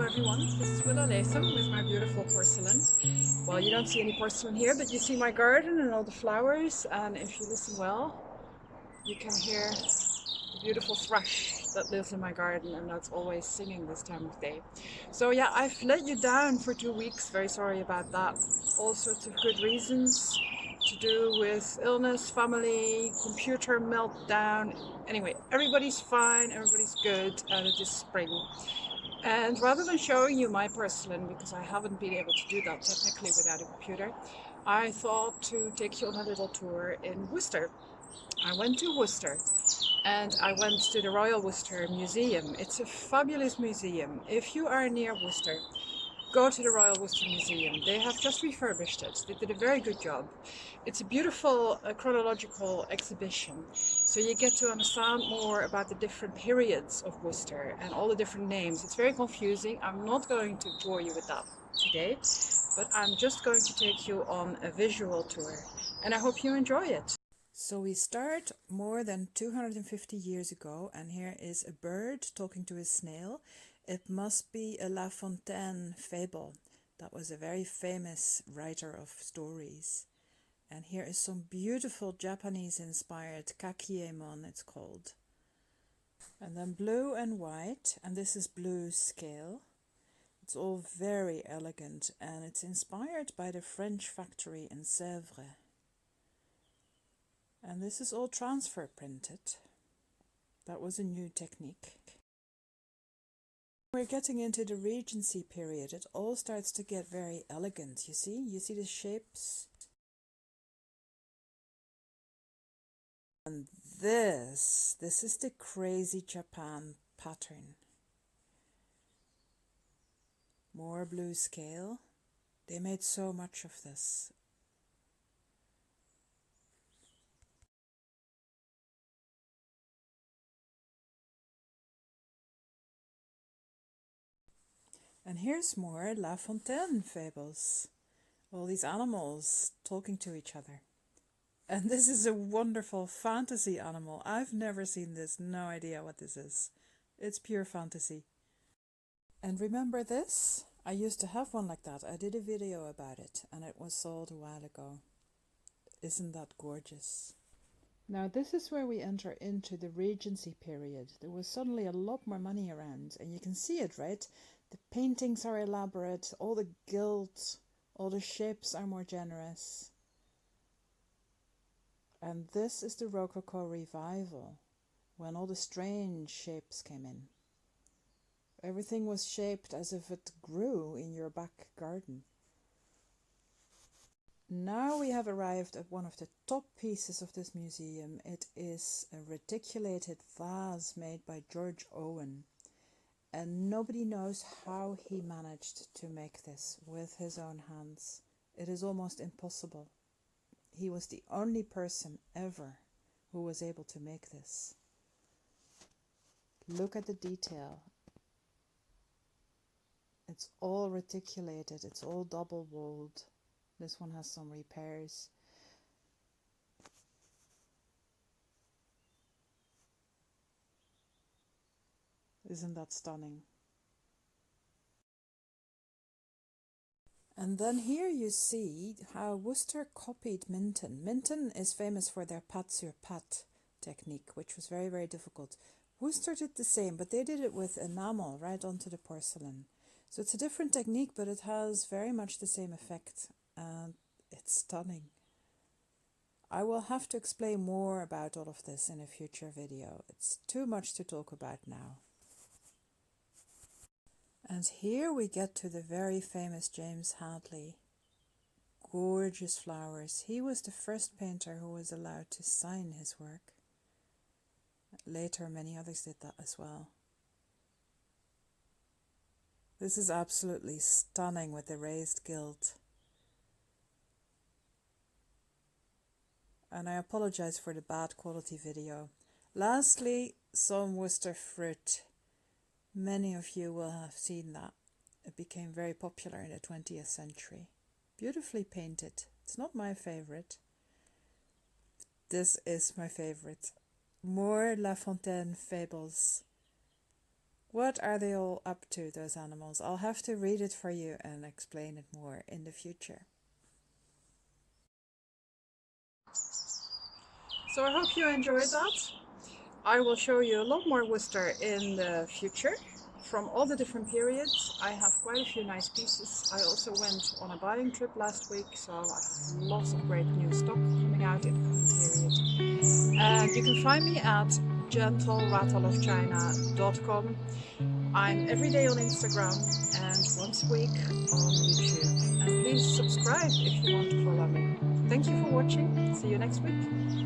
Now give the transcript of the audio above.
everyone, this is Willa Latham with my beautiful porcelain. Well, you don't see any porcelain here, but you see my garden and all the flowers, and if you listen well, you can hear the beautiful thrush that lives in my garden, and that's always singing this time of day. So yeah, I've let you down for 2 weeks, very sorry about that. All sorts of good reasons to do with illness, family, computer meltdown. Anyway, everybody's fine, everybody's good, and it is spring. And rather than showing you my porcelain, because I haven't been able to do that technically without a computer, I thought to take you on a little tour in Worcester. I went to Worcester and I went to the Royal Worcester Museum. It's a fabulous museum. If you are near Worcester, go to the Royal Worcester Museum. They have just refurbished it. They did a very good job. It's a beautiful chronological exhibition. So you get to understand more about the different periods of Worcester and all the different names. It's very confusing. I'm not going to bore you with that today, but I'm just going to take you on a visual tour, and I hope you enjoy it. So we start more than 250 years ago, and here is a bird talking to a snail. It must be a La Fontaine fable. That was a very famous writer of stories. And here is some beautiful Japanese-inspired kakiemon, it's called. And then blue and white, and this is blue scale. It's all very elegant, and it's inspired by the French factory in Sèvres. And this is all transfer printed. That was a new technique. We're getting into the Regency period. It all starts to get very elegant, you see the shapes. And this is the crazy Japan pattern. More blue scale. They made so much of this. And here's more La Fontaine fables. All these animals talking to each other. And this is a wonderful fantasy animal. I've never seen this, no idea what this is. It's pure fantasy. And remember this? I used to have one like that. I did a video about it and it was sold a while ago. Isn't that gorgeous? Now this is where we enter into the Regency period. There was suddenly a lot more money around, and you can see it, right? The paintings are elaborate, all the gilt, all the shapes are more generous. And this is the Rococo Revival, when all the strange shapes came in. Everything was shaped as if it grew in your back garden. Now we have arrived at one of the top pieces of this museum. It is a reticulated vase made by George Owen. And nobody knows how he managed to make this with his own hands. It is almost impossible. He was the only person ever who was able to make this. Look at the detail. It's all reticulated, it's all double walled. This one has some repairs. Isn't that stunning? And then here you see how Worcester copied Minton. Minton is famous for their pâte sur pâte technique, which was very, very difficult. Worcester did the same, but they did it with enamel right onto the porcelain. So it's a different technique, but it has very much the same effect, and it's stunning. I will have to explain more about all of this in a future video. It's too much to talk about now. And here we get to the very famous James Hartley. Gorgeous flowers. He was the first painter who was allowed to sign his work. Later, many others did that as well. This is absolutely stunning with the raised gilt. And I apologize for the bad quality video. Lastly, some Worcester fruit. Many of you will have seen that. It became very popular in the 20th century. Beautifully painted. It's not my favorite. This is my favorite. More La Fontaine fables. What are they all up to, those animals? I'll have to read it for you and explain it more in the future. So I hope you enjoyed that. I will show you a lot more Worcester in the future from all the different periods. I have quite a few nice pieces. I also went on a buying trip last week, so I have lots of great new stock coming out in the coming period. And you can find me at gentlerattleofchina.com. I'm every day on Instagram and once a week on YouTube. And please subscribe if you want to follow me. Thank you for watching. See you next week.